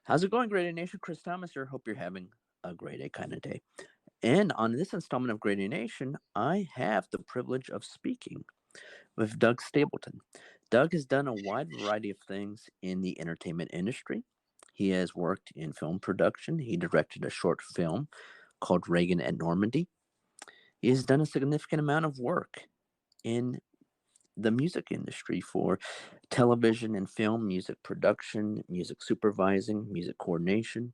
How's it going, Great Nation? Chris Thomas here. Hope you're having a great day kind of day. And on this installment of Great Nation, I have the privilege of speaking with Doug Stebleton. Doug has done a wide variety of things in the entertainment industry. He has worked in film production. He directed a short film called Reagan at Normandy. He has done a significant amount of work in the music industry for television and film, music production, music supervising, music coordination.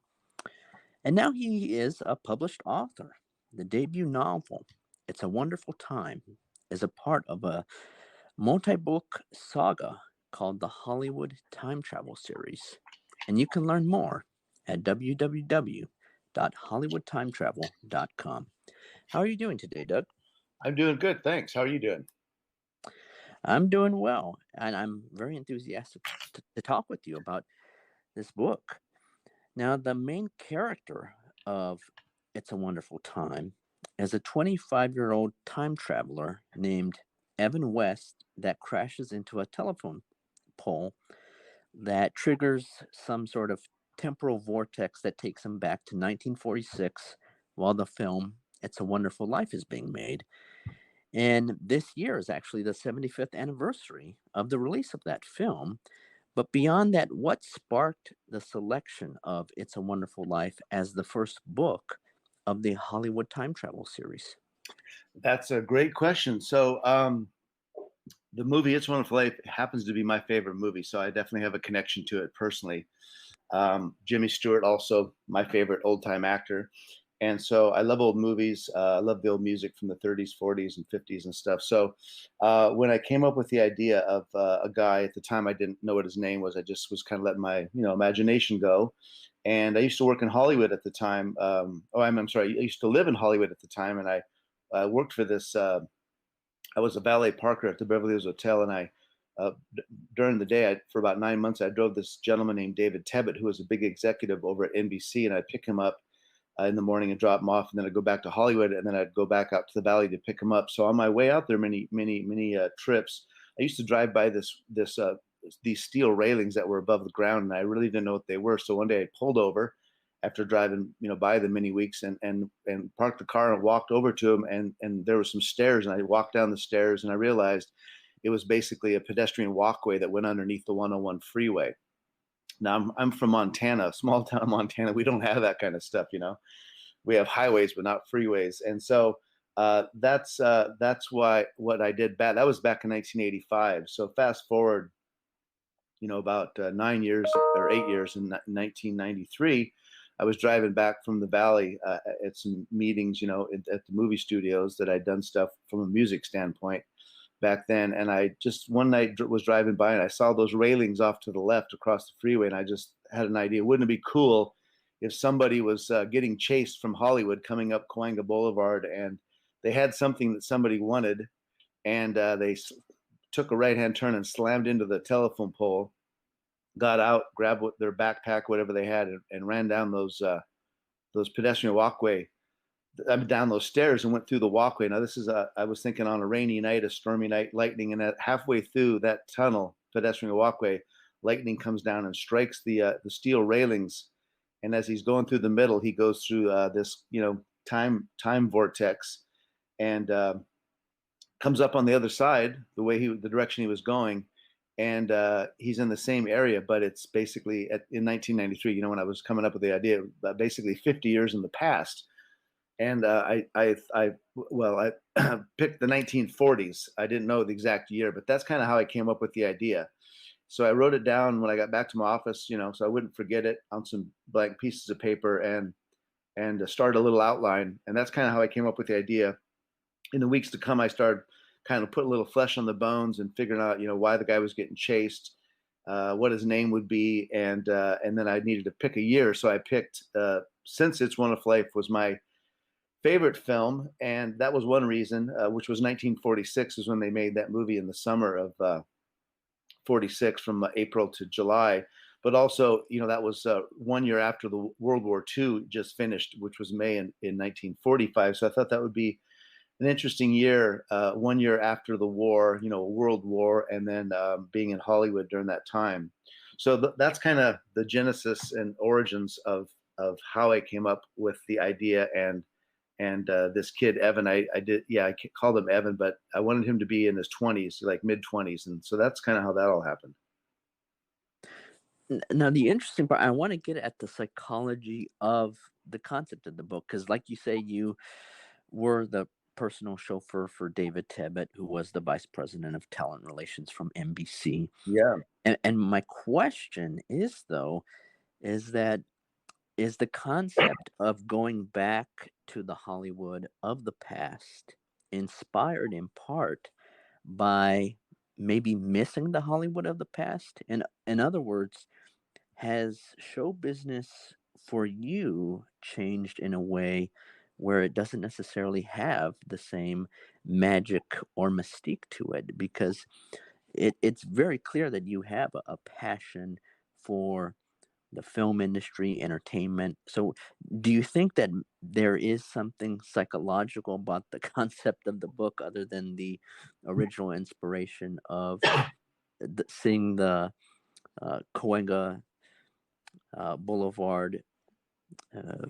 And now he is a published author. The debut novel, It's a Wonderful Time, is a part of a multi book saga called the Hollywood Time Travel Series. And you can learn more at www.hollywoodtimetravel.com. How are you doing today, Doug? I'm doing good, thanks. How are you doing? I'm doing well, and I'm very enthusiastic to talk with you about this book. Now, the main character of It's a Wonderful Time is a 25-year-old time traveler named Evan West that crashes into a telephone pole that triggers some sort of temporal vortex that takes him back to 1946 while the film It's a Wonderful Life is being made. And this year is actually the 75th anniversary of the release of that film. But beyond that, what sparked the selection of It's a Wonderful Life as the first book of the Hollywood time travel series? That's a great question. So, the movie It's a Wonderful Life happens to be my favorite movie, so I definitely have a connection to it personally. Jimmy Stewart, also my favorite old time actor. And so I love old movies. I love the old music from the 30s, 40s, and 50s and stuff. So when I came up with the idea of a guy at the time, I didn't know what his name was. I just was kind of letting my imagination go. And I used to work in Hollywood at the time. I'm sorry. I used to live in Hollywood at the time, and I worked for this. I was a valet parker at the Beverly Hills Hotel, and uh, during the day, for about 9 months, I drove this gentleman named David Tebbutt, who was a big executive over at NBC, and I'd pick him up in the morning and drop him off, and then I'd go back to Hollywood, and then I'd go back out to the valley to pick him up. So on my way out there, many trips, I used to drive by these steel railings that were above the ground, and I really didn't know what they were. So one day I pulled over after driving by them many weeks, and parked the car and walked over to them, and there were some stairs, and I walked down the stairs, and I realized it was basically a pedestrian walkway that went underneath the 101 freeway. Now I'm from Montana, small town Montana. We don't have that kind of stuff. We have highways but not freeways, and so that's why what I did back. That was back in 1985. So fast forward, about 9 years or 8 years in 1993. I was driving back from the valley at some meetings, at the movie studios that I'd done stuff from a music standpoint back then. And I just one night was driving by and I saw those railings off to the left across the freeway. And I just had an idea. Wouldn't it be cool if somebody was getting chased from Hollywood coming up Coanga Boulevard, and they had something that somebody wanted, and took a right hand turn and slammed into the telephone pole, got out, grabbed their backpack, whatever they had, and ran down those pedestrian walkway, down those stairs, and went through the walkway. Now this is I was thinking on a rainy night, a stormy night, lightning, and halfway through that tunnel, pedestrian walkway, lightning comes down and strikes the steel railings. And as he's going through the middle, he goes through this time vortex, and comes up on the other side, the direction he was going, and he's in the same area, but it's basically in 1993. When I was coming up with the idea, basically 50 years in the past. And I picked the 1940s. I didn't know the exact year, but that's kind of how I came up with the idea. So I wrote it down when I got back to my office, so I wouldn't forget it, on some blank pieces of paper, and started a little outline. And that's kind of how I came up with the idea. In the weeks to come, I started kind of putting a little flesh on the bones and figuring out, why the guy was getting chased, what his name would be, and then I needed to pick a year. So I picked, since It's Wonderful Life was my favorite film, and that was one reason, which was 1946 is when they made that movie, in the summer of 46, from April to July. But also, that was 1 year after the World War II just finished, which was May in 1945. So I thought that would be an interesting year, 1 year after the war, a world war, and then being in Hollywood during that time. So that's kind of the genesis and origins of how I came up with the idea and this kid Evan. I did, yeah, I called him Evan, but I wanted him to be in his 20s, like mid 20s, and so that's kind of how that all happened. Now, the interesting part, I want to get at the psychology of the concept of the book, because, like you say, you were the personal chauffeur for David Tebbutt, who was the vice president of talent relations from NBC. Yeah, And my question is, though, is that is the concept of going back to the Hollywood of the past inspired in part by maybe missing the Hollywood of the past? In other words, has show business for you changed in a way where it doesn't necessarily have the same magic or mystique to it? Because it's very clear that you have a passion for the film industry, entertainment. So, do you think that there is something psychological about the concept of the book other than the original inspiration of seeing the Cahuenga Boulevard uh,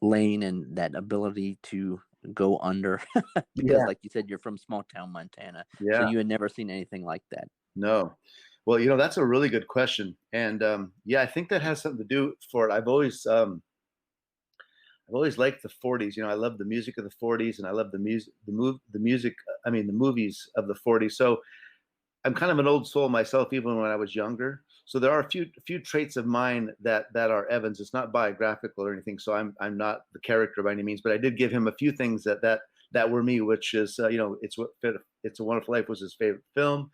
lane and that ability to go under? Because, yeah, like you said, you're from small town Montana, so yeah. you had never seen anything like that. No. Well, that's a really good question, and yeah, I think that has something to do for it. I've always liked the 40s. I love the music of the 40s, and I love the music. I mean, the movies of the 40s. So I'm kind of an old soul myself, even when I was younger. So there are a few traits of mine that are Evans. It's not biographical or anything. So I'm not the character by any means, but I did give him a few things that were me, which is It's a Wonderful Life was his favorite film.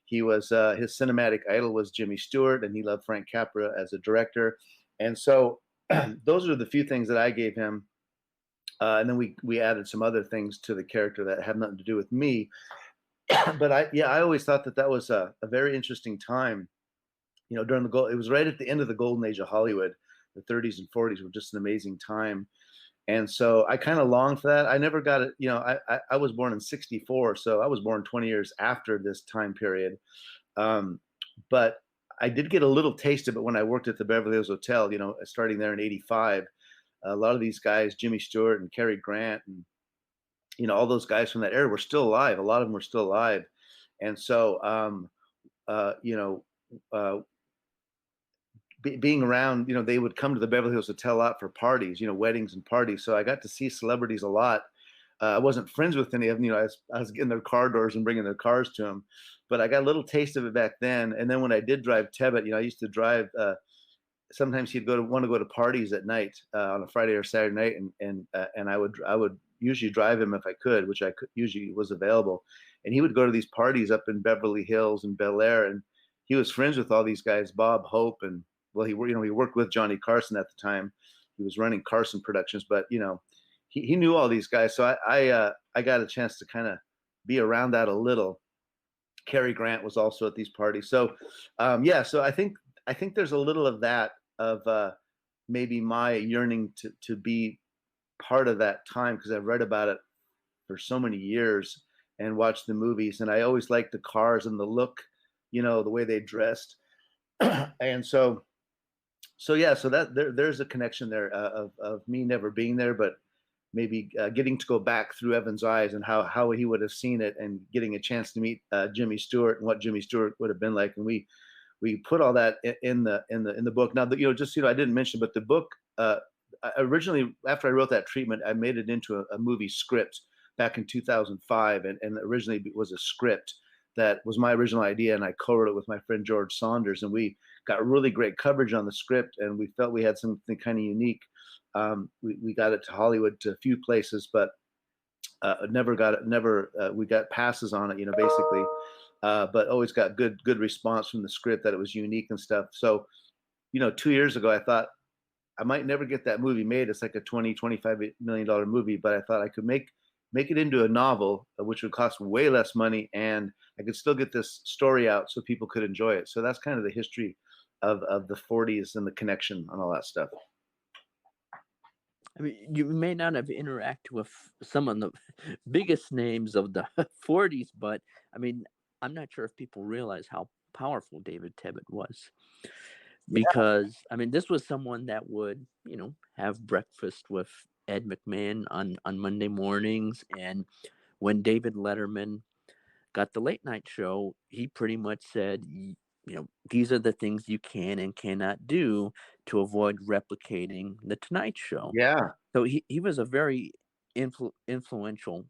He was his cinematic idol was Jimmy Stewart, and he loved Frank Capra as a director. And so those are the few things that I gave him. And then we added some other things to the character that have nothing to do with me. But I always thought that was a very interesting time. During it was right at the end of the golden age of Hollywood. The 30s and 40s were just an amazing time, and so I kind of longed for that. I never got it. I was born in '64, so I was born 20 years after this time period. Um, but I did get a little taste of it when I worked at the Beverly Hills Hotel. Starting there in '85. A lot of these guys, Jimmy Stewart and Cary Grant, and all those guys from that era were still alive. A lot of them were still alive, and so uh, you know, uh, being around, they would come to the Beverly Hills Hotel a lot for parties, weddings and parties. So I got to see celebrities a lot. I wasn't friends with any of them. I was getting their car doors and bringing their cars to them, but I got a little taste of it back then. And then when I did drive Tebbutt, I used to drive. Sometimes he'd want to go to parties at night on a Friday or Saturday night, and I would usually drive him if I could, which usually was available, and he would go to these parties up in Beverly Hills and Bel Air, and he was friends with all these guys, Bob Hope, and well, he worked with Johnny Carson at the time. He was running Carson Productions, but he knew all these guys, so I got a chance to kind of be around that a little. Cary Grant was also at these parties, so yeah, so I think there's a little of that of maybe my yearning to be part of that time because I've read about it for so many years and watched the movies, and I always liked the cars and the look, the way they dressed, and so yeah, so that there's a connection there of me never being there, but maybe getting to go back through Evan's eyes and how he would have seen it, and getting a chance to meet Jimmy Stewart and what Jimmy Stewart would have been like, and we put all that in the book. Now, just I didn't mention, but the book originally, after I wrote that treatment, I made it into a movie script back in 2005, and originally it was a script that was my original idea, and I co-wrote it with my friend George Saunders, and we got really great coverage on the script, and we felt we had something kind of unique. We got it to Hollywood, to a few places, but never got it. Never we got passes on it, basically. But always got good response from the script that it was unique and stuff. So, 2 years ago, I thought I might never get that movie made. It's like a $25 million movie, but I thought I could make it into a novel, which would cost way less money, and I could still get this story out so people could enjoy it. So that's kind of the history of the 40s and the connection and all that stuff. I mean, you may not have interacted with some of the biggest names of the 40s, but I mean, I'm not sure if people realize how powerful David Tebet was. Yeah. Because I mean, this was someone that would, have breakfast with Ed McMahon on Monday mornings, and when David Letterman got the late night show, he pretty much said, these are the things you can and cannot do to avoid replicating the Tonight Show. Yeah. So he was a very influential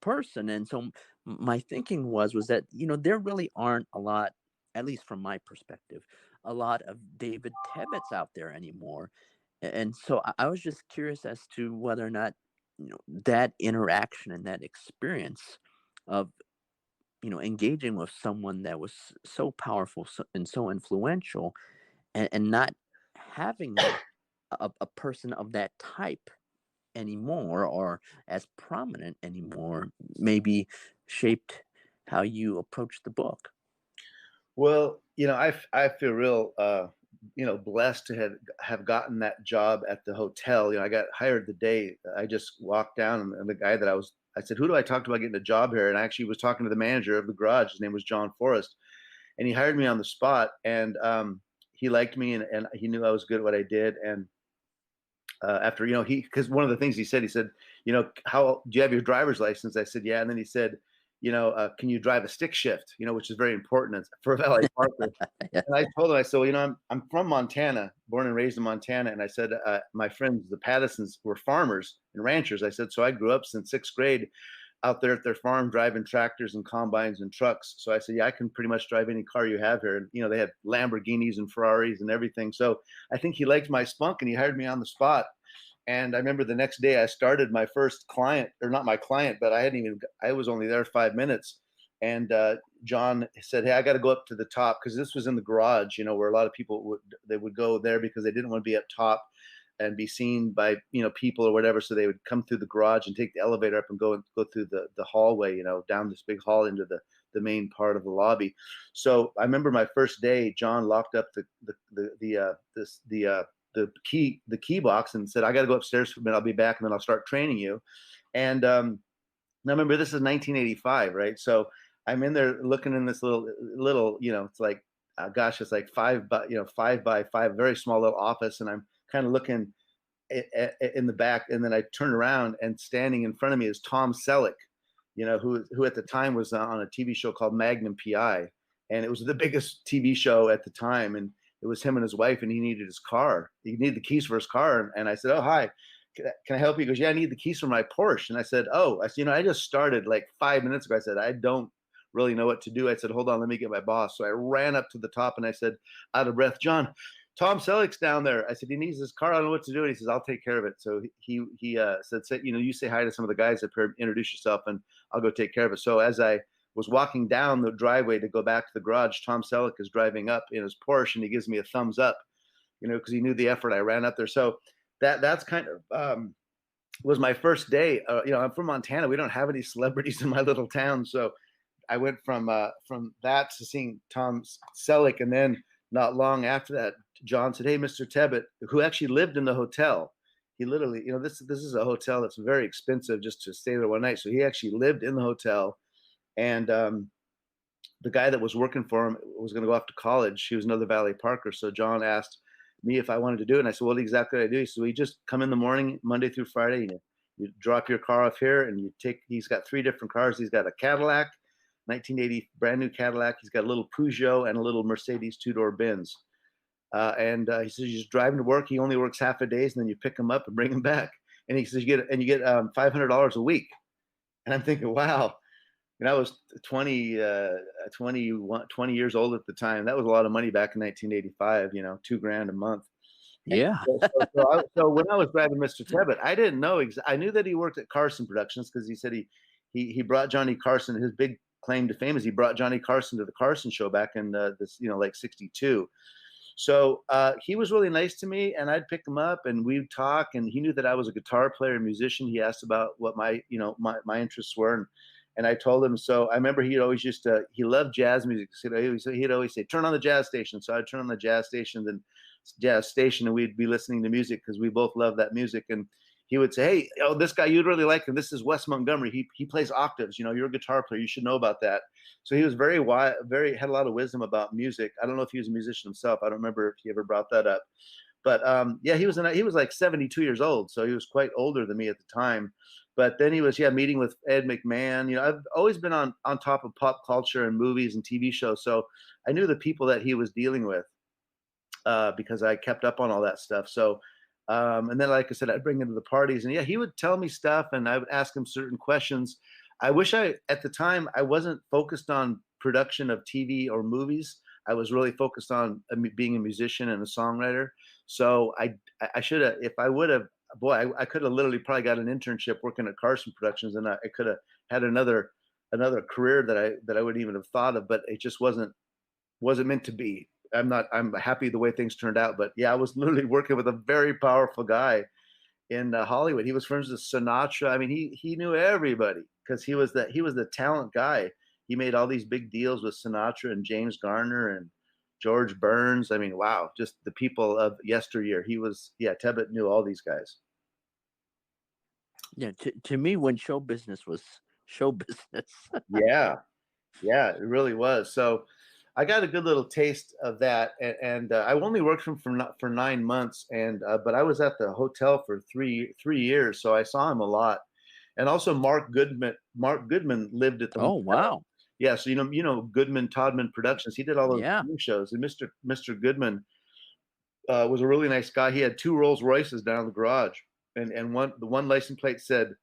person, and so my thinking was that there really aren't a lot, at least from my perspective, a lot of David Tebets out there anymore. And so I was just curious as to whether or not that interaction and that experience of engaging with someone that was so powerful, and so influential, and not having a person of that type anymore, or as prominent anymore, maybe shaped how you approach the book. Well, I feel real, blessed to have gotten that job at the hotel. I got hired the day I just walked down, and the guy that I said, "Who do I talk to about getting a job here?" And I actually was talking to the manager of the garage. His name was John Forrest, and he hired me on the spot. And he liked me, and he knew I was good at what I did. And after because one of the things he said, how do you have your driver's license? I said, yeah. And then he said, can you drive a stick shift? Which is very important for a valet parker. Yeah. And I told him, I said, well, I'm from Montana, born and raised in Montana. And I said, my friends, the Pattisons, were farmers and ranchers. I said, so I grew up since sixth grade out there at their farm, driving tractors and combines and trucks. So I said, yeah, I can pretty much drive any car you have here. And, they had Lamborghinis and Ferraris and everything. So I think he liked my spunk, and he hired me on the spot. And I remember the next day I started my first client, or not my client, but I was only there 5 minutes. And John said, hey, I got to go up to the top, because this was in the garage, where a lot of people would go there because they didn't want to be up top and be seen by, people or whatever. So they would come through the garage and take the elevator up and go through the hallway, down this big hall into the main part of the lobby. So I remember my first day, John locked up the key box and said, I got to go upstairs for a minute. I'll be back, and then I'll start training you. And now remember, this is 1985, right? So I'm in there looking in this little, it's like, gosh, it's like 5 by 5, very small little office. And I'm kind of looking in the back, and then I turn around, and standing in front of me is Tom Selleck, who at the time was on a TV show called Magnum PI. And it was the biggest TV show at the time. And it was him and his wife, and he needed his car. He needed the keys for his car. And I said, oh, hi, can I help you? He goes, yeah, I need the keys for my Porsche. And I said, I just started like 5 minutes ago. I said, I don't really know what to do. I said, hold on, let me get my boss. So I ran up to the top, and I said, out of breath, John, Tom Selleck's down there. I said, he needs his car. I don't know what to do. And he says, I'll take care of it. So he said, you say hi to some of the guys up here, introduce yourself, and I'll go take care of it. So as I was walking down the driveway to go back to the garage, Tom Selleck is driving up in his Porsche, and he gives me a thumbs up, because he knew the effort I ran up there. So that's kind of was my first day. I'm from Montana. We don't have any celebrities in my little town. So I went from that to seeing Tom Selleck. And then not long after that, John said, hey, Mr. Tebet, who actually lived in the hotel. He literally, this is a hotel that's very expensive just to stay there one night. So he actually lived in the hotel. And the guy that was working for him was going to go off to college. He was another valet parker. So John asked me if I wanted to do it. And I said, what exactly did I do? He said, well, you just come in the morning, Monday through Friday, and you drop your car off here, and he's got 3 different cars. He's got a Cadillac, 1980 brand new Cadillac. He's got a little Peugeot and a little Mercedes 2-door Benz. And he says, you just drive him to work. He only works half a day, and then you pick him up and bring him back. And he says, you get $500 a week. And I'm thinking, wow. And I was 20 years old at the time. That was a lot of money back in 1985, $2,000 a month. Yeah. So when I was driving Mr. Tebet, I didn't know. I knew that he worked at Carson Productions, because he said he brought Johnny Carson. His big claim to fame is he brought Johnny Carson to the Carson show back in like 62. So he was really nice to me, and I'd pick him up and we'd talk, and he knew that I was a guitar player and musician. He asked about what my interests were. And I told him. So I remember he loved jazz music. So he'd always say, turn on the jazz station. So I'd turn on the jazz station, and we'd be listening to music, because we both loved that music. And he would say, "Hey, oh, this guy you'd really like him. This is Wes Montgomery. He plays octaves. You know, you're a guitar player. You should know about that." So he was very wise, very had a lot of wisdom about music. I don't know if he was a musician himself. I don't remember if he ever brought that up. But yeah, he was like 72 years old, so he was quite older than me at the time. But then he was meeting with Ed McMahon. You know, I've always been on top of pop culture and movies and TV shows, so I knew the people that he was dealing with because I kept up on all that stuff. So and then, like I said, I'd bring him to the parties, and yeah, he would tell me stuff, and I would ask him certain questions. I wish at the time, I wasn't focused on production of TV or movies. I was really focused on being a musician and a songwriter. So I should have, if I would have, boy, I could have literally probably got an internship working at Carson Productions, and I could have had another career that I wouldn't even have thought of, but it just wasn't meant to be. I'm happy the way things turned out, but yeah, I was literally working with a very powerful guy in Hollywood. He was friends with Sinatra. I mean, he knew everybody because he was the talent guy. He made all these big deals with Sinatra and James Garner and George Burns. I mean, wow, just the people of yesteryear. Tebbett knew all these guys. Yeah, to me, when show business was show business. Yeah, it really was. So I got a good little taste of that, and I only worked for 9 months, and but I was at the hotel for three years, so I saw him a lot. And also Mark Goodman. Mark Goodman lived at the Oh, motel. wow. Yeah, so Goodman Todman Productions. He did all those Yeah. TV shows, and Mr. Goodman was a really nice guy. He had two Rolls Royces down in the garage, and the one license plate said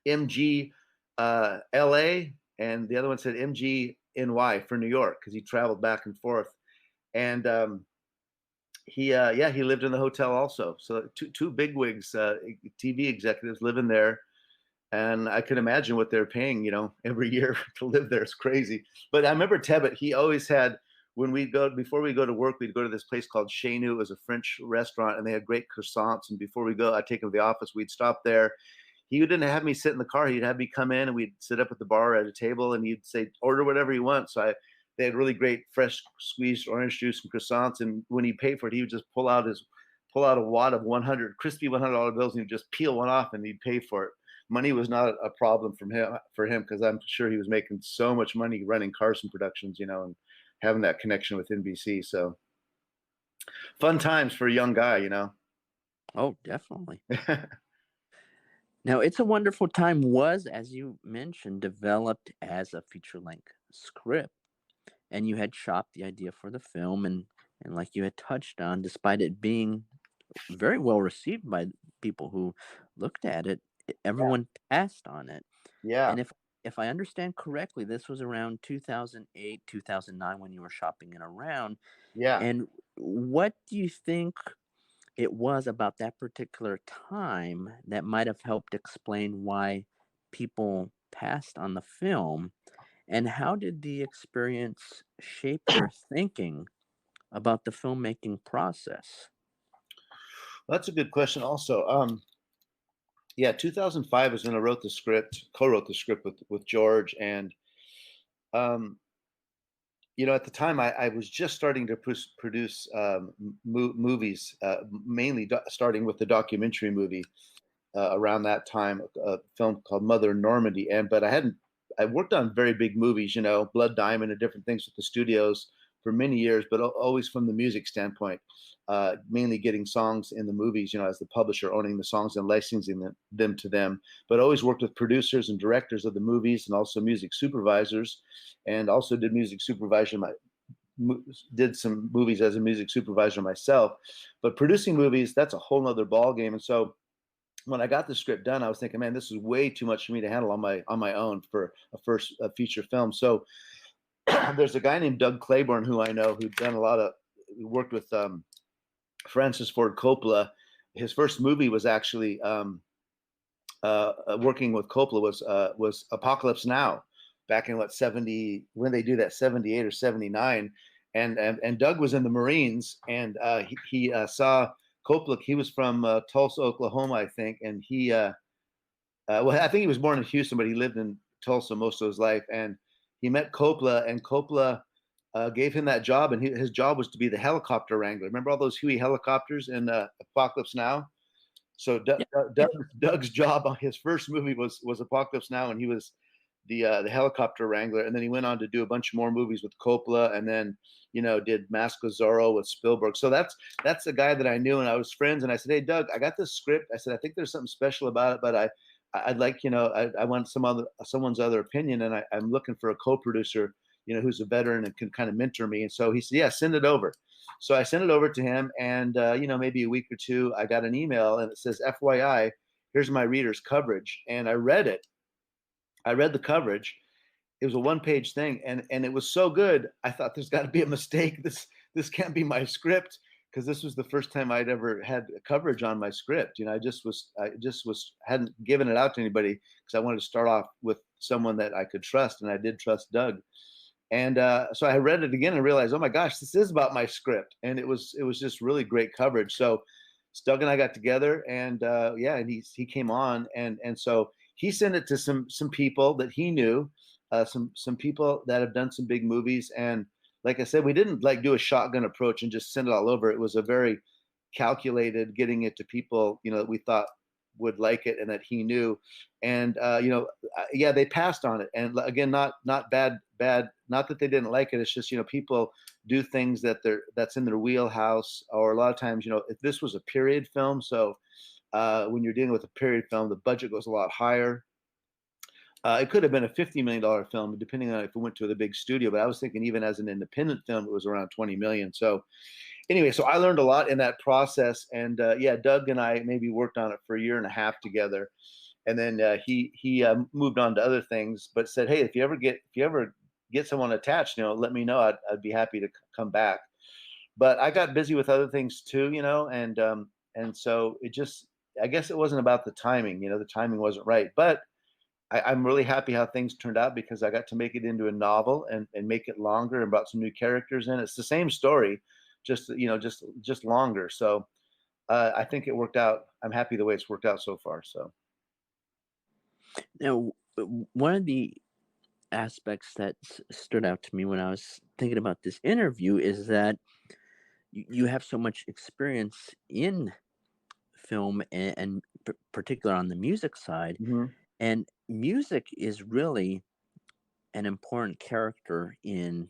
MG LA, and the other one said MG NY for New York because he traveled back and forth. And he lived in the hotel also. So two bigwigs, TV executives living there. And I can imagine what they're paying, every year to live there. It's crazy. But I remember Tebbett, he always had, before we go to work, we'd go to this place called Chez Nous. It was a French restaurant, and they had great croissants. And before we go, I'd take him to the office. We'd stop there. He didn't have me sit in the car. He'd have me come in, and we'd sit up at the bar at a table, and he'd say, order whatever you want. So they had really great fresh squeezed orange juice and croissants. And when he paid for it, he would just pull out a wad of crispy $100 bills, and he'd just peel one off, and he'd pay for it. Money was not a problem for him because I'm sure he was making so much money running Carson Productions, and having that connection with NBC. So fun times for a young guy, Oh, definitely. Now, It's a Wonderful Time was, as you mentioned, developed as a feature-length script, and you had shopped the idea for the film, and like you had touched on, despite it being very well received by people who looked at it, everyone passed on it. Yeah. And if I understand correctly, this was around 2008, 2009 when you were shopping it around. Yeah. And what do you think it was about that particular time that might have helped explain why people passed on the film? And how did the experience shape your thinking about the filmmaking process? That's a good question also. Yeah, 2005 is when I co-wrote the script with George. And, at the time I was just starting to produce movies, mainly starting with the documentary movie around that time, a film called Mother Normandy. But I worked on very big movies, Blood Diamond and different things with the studios for many years, but always from the music standpoint, mainly getting songs in the movies, as the publisher, owning the songs and licensing them to them, but always worked with producers and directors of the movies and also music supervisors, and also did some movies as a music supervisor myself. But producing movies, that's a whole nother ballgame. And so when I got the script done, I was thinking, man, this is way too much for me to handle on my own for a feature film. So there's a guy named Doug Claiborne who I know who'd done worked with Francis Ford Coppola. His first movie was actually working with Coppola was Apocalypse Now, back in 70, when they do that, 78 or 79. And Doug was in the Marines, and he saw Coppola. He was from Tulsa, Oklahoma, I think, and I think he was born in Houston, but he lived in Tulsa most of his life. And he met Coppola, and Coppola gave him that job, and his job was to be the helicopter wrangler. Remember all those Huey helicopters in Apocalypse Now? So Yeah, yeah. Doug's job on his first movie was Apocalypse Now, and he was the helicopter wrangler, and then he went on to do a bunch more movies with Coppola, and then did Mask of Zorro with Spielberg. So that's the guy that I knew, and I was friends. And I said, "Hey, Doug, I got this script." I said, "I think there's something special about it, but I'd like I want someone's other opinion, and I'm looking for a co-producer, who's a veteran and can kind of mentor me." And so he said, "Yeah, send it over." So I sent it over to him, and maybe a week or two, I got an email, and it says, "FYI, here's my reader's coverage." And I read it. I read the coverage. It was a one-page thing, and it was so good. I thought there's got to be a mistake. This can't be my script, because this was the first time I'd ever had coverage on my script. I just hadn't given it out to anybody because I wanted to start off with someone that I could trust, and I did trust Doug. And so I read it again and realized, oh my gosh, this is about my script, and it was just really great coverage. So Doug and I got together, and and he came on, and so he sent it to some people that he knew, some people that have done some big movies. And like I said, we didn't like do a shotgun approach and just send it all over. It was a very calculated getting it to people that we thought would like it and that he knew. And yeah, they passed on it. And again, not bad, not that they didn't like it. It's just people do things that's in their wheelhouse, or a lot of times if this was a period film, so when you're dealing with a period film, the budget goes a lot higher. It could have been a $50 million film, depending on if it went to the big studio. But I was thinking, even as an independent film, it was around 20 million. So anyway, so I learned a lot in that process. And yeah, Doug and I maybe worked on it for a year and a half together. And then he moved on to other things, but said, "Hey, if you ever get someone attached, let me know. I'd be happy to come back." But I got busy with other things too, and so I guess it wasn't about the timing. The timing wasn't right. But I'm really happy how things turned out, because I got to make it into a novel and make it longer and brought some new characters in. It's the same story, just just longer. So I think it worked out. I'm happy the way it's worked out so far. So Now, one of the aspects that stood out to me when I was thinking about this interview is that you have so much experience in film, and particular on the music side. mhm. And music is really an important character in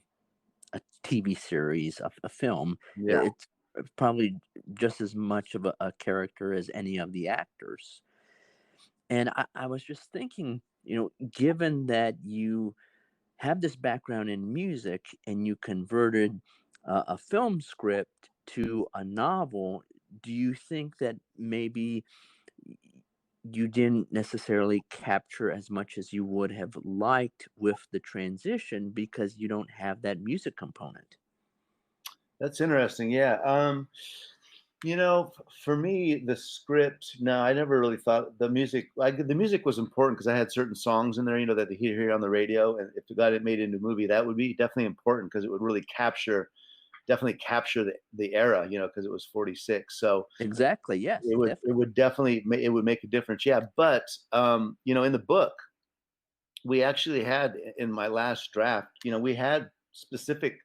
a TV series, a film. Yeah, It's probably just as much of a character as any of the actors. And I was just thinking, given that you have this background in music and you converted a film script to a novel, do you think that maybe you didn't necessarily capture as much as you would have liked with the transition because you don't have that music component? that's interesting. Yeah. For me, the script. No, I never really thought the music. The music was important because I had certain songs in there, that they hear on the radio, and if it got it made into a movie, that would be definitely important because it would really definitely capture the era, because it was 46. So Exactly. Yes, it definitely. would definitely it would make a difference. Yeah, but in the book, we actually had, in my last draft, we had specific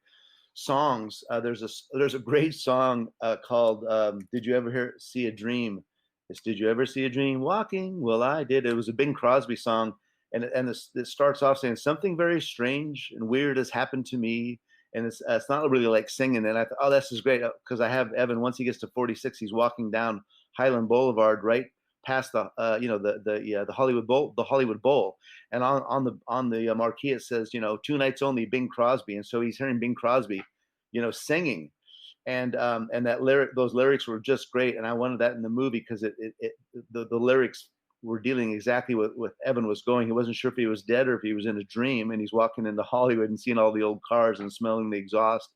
songs. There's a great song called "Did You Ever See a Dream?" It's "Did you ever see a dream walking? Well, I did." It was a Bing Crosby song, and it starts off saying something very strange and weird has happened to me, and it's not really like singing. And I thought, oh, this is great, because I have Evan. Once he gets to 46, he's walking down Highland Boulevard, right past the Hollywood Bowl, and on the marquee it says, two nights only, Bing Crosby. And so he's hearing Bing Crosby singing, and those lyrics were just great, and I wanted that in the movie because the lyrics were dealing exactly with Evan was going. He wasn't sure if he was dead or if he was in a dream, and he's walking into Hollywood and seeing all the old cars and smelling the exhaust.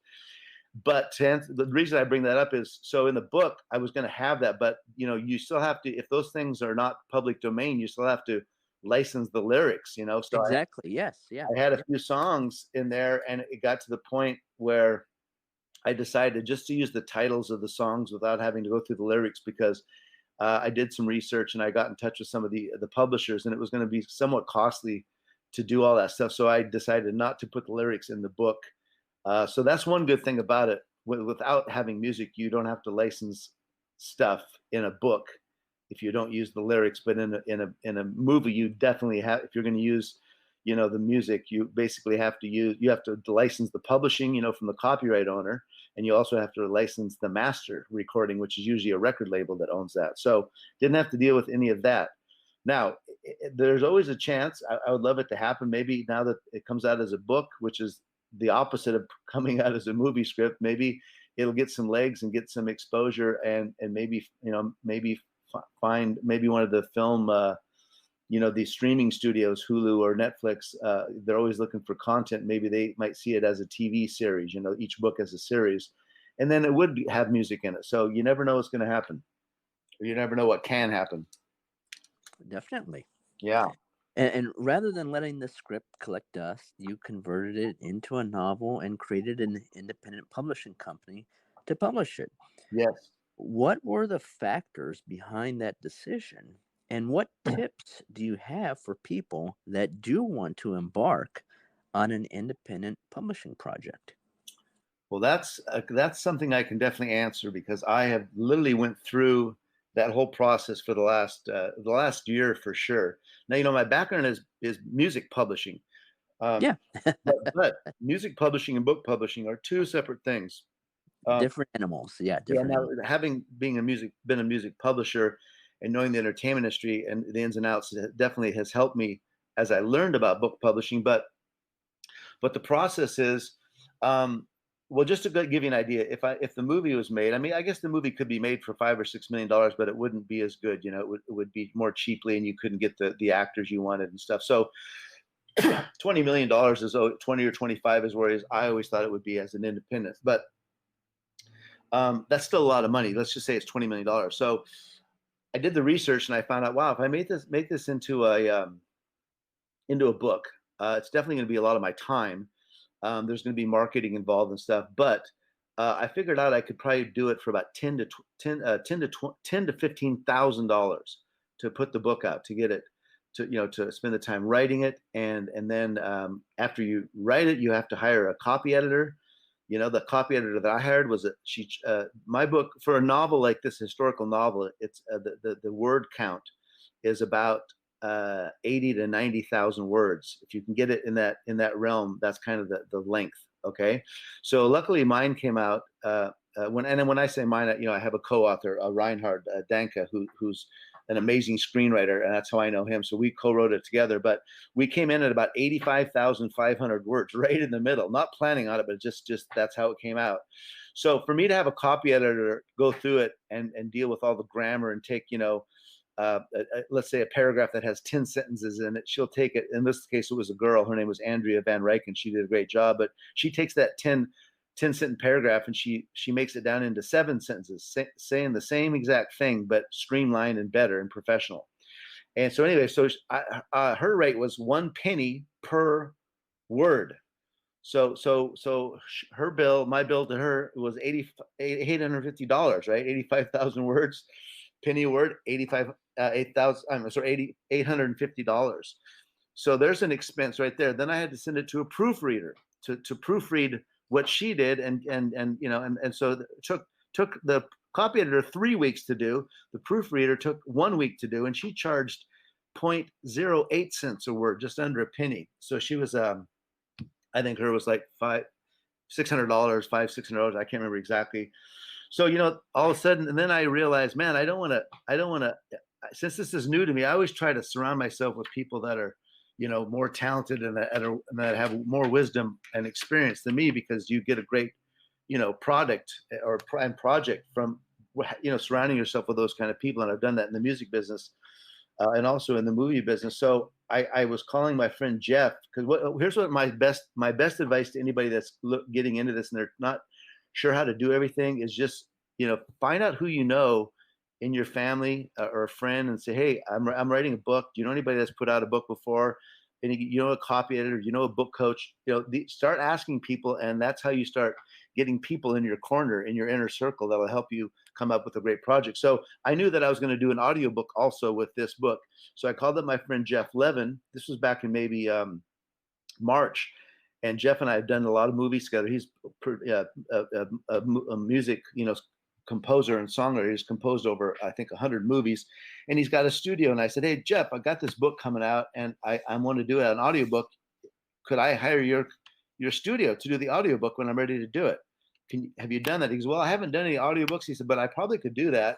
But the reason I bring that up is, so in the book I was going to have that, but you still have to, if those things are not public domain, you still have to license the lyrics. So Exactly. Yes. Yeah. I had a Yeah. few songs in there, and it got to the point where I decided just to use the titles of the songs without having to go through the lyrics, because I did some research and I got in touch with some of the publishers, and it was going to be somewhat costly to do all that stuff. So I decided not to put the lyrics in the book. So that's one good thing about it. Without having music, you don't have to license stuff in a book. if you don't use the lyrics. But in a movie, you definitely have, if you're going to use, the music, you basically have to license the publishing, from the copyright owner, and you also have to license the master recording, which is usually a record label that owns that. So didn't have to deal with any of that. Now, there's always a chance. I would love it to happen. Maybe now that it comes out as a book, which is the opposite of coming out as a movie script, maybe it'll get some legs and get some exposure, and maybe find maybe one of the film these streaming studios, Hulu or Netflix, they're always looking for content. Maybe they might see it as a TV series, each book as a series, and then it would have music in it. So you never know what's going to happen, or you never know what can happen. Definitely. Yeah. And rather than letting the script collect dust, you converted it into a novel and created an independent publishing company to publish it. Yes. What were the factors behind that decision? And what tips do you have for people that do want to embark on an independent publishing project? Well, that's something I can definitely answer, because I have literally went through that whole process for the last year for sure. Now, my background is music publishing. Yeah. but music publishing and book publishing are two separate things. Different animals. Yeah, Yeah. different Now, animals. been a music publisher and knowing the entertainment industry and the ins and outs, definitely has helped me as I learned about book publishing. But the process is, well, just to give you an idea, if the movie was made, I mean, I guess the movie could be made for $5 or $6 million, but it wouldn't be as good. It would be more cheaply, and you couldn't get the actors you wanted and stuff. So $20 million is 20 or 25 is where I always thought it would be as an independent, but that's still a lot of money. Let's just say it's $20 million. So I did the research and I found out, wow, if I make this into a book, it's definitely going to be a lot of my time. There's going to be marketing involved and stuff, but I figured out I could probably do it for about $10,000 to $15,000 to put the book out, to get it, to spend the time writing it, and then after you write it, you have to hire a copy editor. The copy editor that I hired was my book, for a novel like this, historical novel, it's the word count is about 80 to 90,000 words. If you can get it in that realm, that's kind of the length. Okay. So luckily mine came out, when I say mine, I have a co-author, Reinhard Danke, who's an amazing screenwriter, and that's how I know him. So we co-wrote it together, but we came in at about 85,500 words, right in the middle, not planning on it, but just that's how it came out. So for me to have a copy editor go through it and deal with all the grammar and take, let's say a paragraph that has 10 sentences in it, she'll take it. In this case, it was a girl. Her name was Andrea Van Ryck, and she did a great job. But she takes that 10 sentence paragraph and she makes it down into 7 sentences, saying the same exact thing, but streamlined and better and professional. And so anyway, so her rate was 1 penny per word. So her bill, my bill to her was $850, right? 85,000 words, penny a word, $850. So there's an expense right there. Then I had to send it to a proofreader to proofread what she did, and so it took the copy editor 3 weeks to do. The proofreader took 1 week to do, and she charged 0.08 cents a word, just under a penny. So she was, I think her was like $600, $600. I can't remember exactly. So all of a sudden, and then I realized, man, I don't want to. Since this is new to me, I always try to surround myself with people that are, more talented and that have more wisdom and experience than me, because you get a great, product or project from, surrounding yourself with those kind of people. And I've done that in the music business and also in the movie business. So I was calling my friend Jeff, because here's what my best advice to anybody that's getting into this and they're not sure how to do everything is just, find out who in your family or a friend and say, hey, I'm writing a book. Do you know anybody that's put out a book before? And a copy editor, a book coach, start asking people. And that's how you start getting people in your corner, in your inner circle, that will help you come up with a great project. So I knew that I was going to do an audiobook also with this book. So I called up my friend Jeff Levin. This was back in maybe March. And Jeff and I have done a lot of movies together. He's a music, composer and songwriter. He's composed over, I think, 100 movies, and he's got a studio. And I said, hey, Jeff, I got this book coming out, and I want to do an audiobook. Could I hire your studio to do the audiobook when I'm ready to do it? Have you done that? He goes, well, I haven't done any audiobooks. He said, but I probably could do that.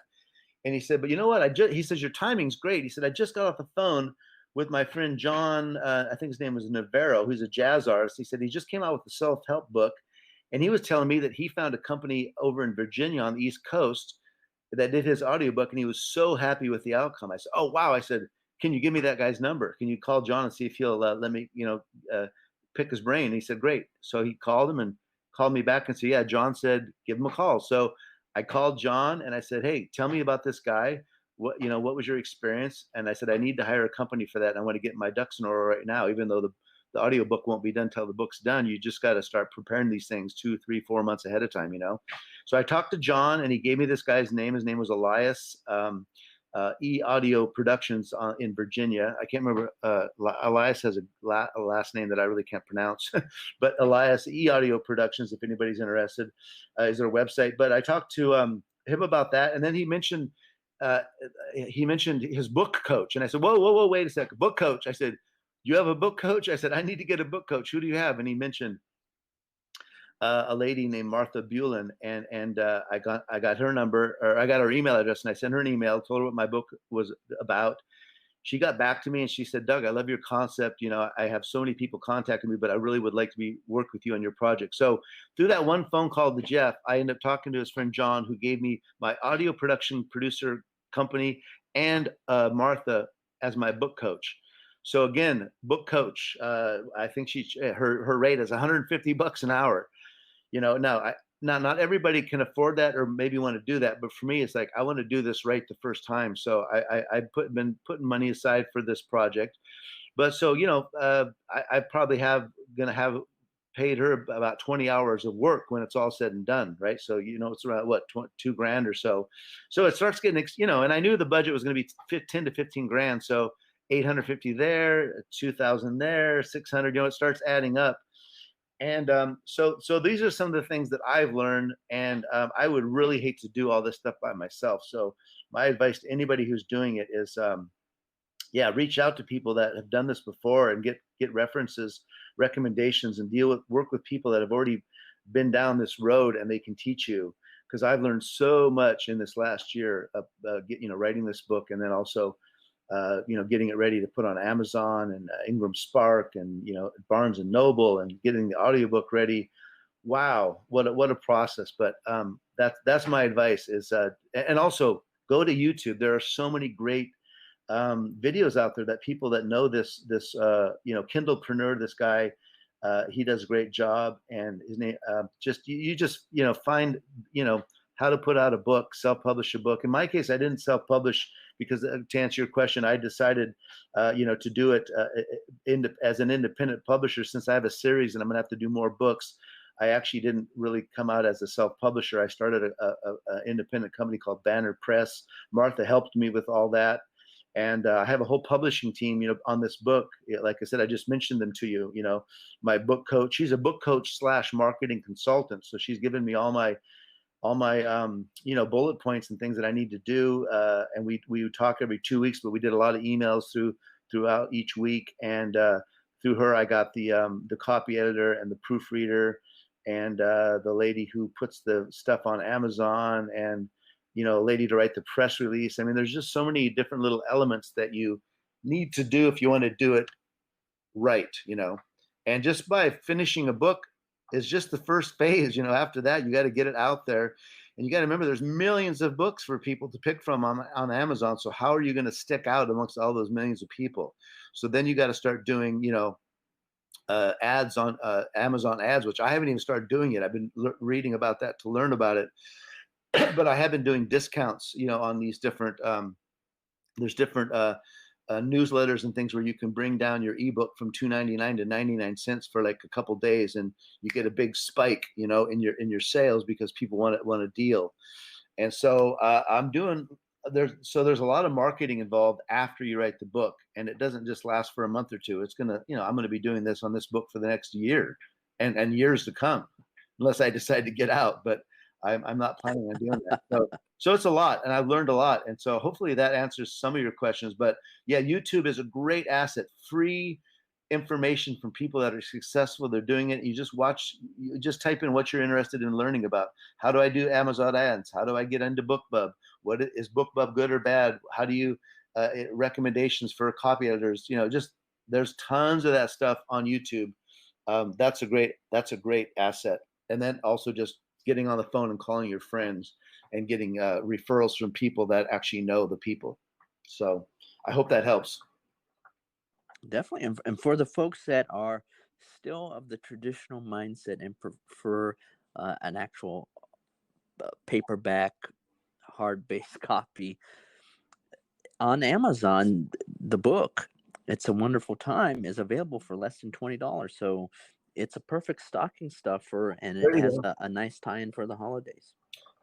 And he said, but you know what? He says, your timing's great. He said, I just got off the phone with my friend John, I think his name was Navarro, who's a jazz artist. He said he just came out with a self-help book. And he was telling me that he found a company over in Virginia on the East Coast that did his audiobook, and he was so happy with the outcome. I said, oh, wow. I said, can you give me that guy's number? Can you call John and see if he'll let me, pick his brain? And he said, great. So he called him and called me back and said, yeah, John said, give him a call. So I called John and I said, hey, tell me about this guy. What was your experience? And I said, I need to hire a company for that. And I want to get my ducks in order right now, even though the audiobook won't be done till the book's done. You just got to start preparing these things 2, 3, 4 months ahead of time, So I talked to John, and he gave me this guy's name. His name was Elias, Audio Productions in Virginia. I can't remember. Elias has a last name that I really can't pronounce, but Elias, Audio Productions, if anybody's interested, is their website. But I talked to him about that, and then he mentioned his book coach, and I said, whoa, wait a second, book coach. I said, you have a book coach? I said, I need to get a book coach. Who do you have? And he mentioned a lady named Martha Bulin, and I got her number, or I got her email address, and I sent her an email, told her what my book was about. She got back to me and she said, Doug, I love your concept. I have so many people contacting me, but I really would like to work with you on your project. So through that one phone call to Jeff, I ended up talking to his friend John, who gave me my audio production producer company and Martha as my book coach. So again, book coach, I think her rate is $150 an hour. Now not everybody can afford that or maybe want to do that, but for me, it's like I want to do this right the first time. So I've been putting money aside for this project. But so I probably gonna have paid her about 20 hours of work when it's all said and done, right? So it's around what, $2,000 or so. So it starts getting and I knew the budget was going to be 10 to 15 grand. So 850 there, 2,000 there, 600. It starts adding up. And so these are some of the things that I've learned, and I would really hate to do all this stuff by myself. So my advice to anybody who's doing it is, reach out to people that have done this before and get references, recommendations, and work with people that have already been down this road and they can teach you. Because I've learned so much in this last year of writing this book, and then also getting it ready to put on Amazon and Ingram Spark and Barnes and Noble, and getting the audiobook ready. Wow, what a process! But that's my advice is, and also go to YouTube. There are so many great videos out there that people that know this Kindlepreneur, this guy, he does a great job, and his name you just find how to put out a book, self-publish a book. In my case, I didn't self-publish because, to answer your question, I decided, to do it as an independent publisher. Since I have a series and I'm gonna have to do more books, I actually didn't really come out as a self-publisher. I started an independent company called Banner Press. Martha helped me with all that. And I have a whole publishing team, on this book. Like I said, I just mentioned them to you. My book coach, she's a book coach / marketing consultant. So she's given me all my bullet points and things that I need to do. And we talk every 2 weeks, but we did a lot of emails throughout each week. And through her, I got the copy editor and the proofreader, and the lady who puts the stuff on Amazon, and a lady to write the press release. I mean, there's just so many different little elements that you need to do if you want to do it right, and just by finishing a book is just the first phase. After that, you got to get it out there, and you got to remember there's millions of books for people to pick from on Amazon. So how are you going to stick out amongst all those millions of people? So then you got to start doing, ads on Amazon ads, which I haven't even started doing yet. I've been reading about that to learn about it. But I have been doing discounts, on these different, there's different newsletters and things where you can bring down your ebook from $2.99 to 99 cents for like a couple days, and you get a big spike, in your sales because people want a deal. And so there's a lot of marketing involved after you write the book, and it doesn't just last for a month or two. It's gonna, I'm gonna be doing this on this book for the next year and years to come, unless I decide to get out. But I'm not planning on doing that. So it's a lot, and I've learned a lot, and so hopefully that answers some of your questions. But yeah, YouTube is a great asset. Free information from people that are successful. They're doing it. You just watch. You just type in what you're interested in learning about. How do I do Amazon ads? How do I get into BookBub? What is BookBub good or bad? How do you recommendations for copy editors? Just there's tons of that stuff on YouTube. That's a great asset. And then also just getting on the phone and calling your friends and getting referrals from people that actually know the people. So I hope that helps. Definitely. And for the folks that are still of the traditional mindset and prefer an actual paperback, hard based copy, on Amazon, the book, It's a Wonderful Time, is available for less than $20. So it's a perfect stocking stuffer, and it There you has go. a nice tie in for the holidays.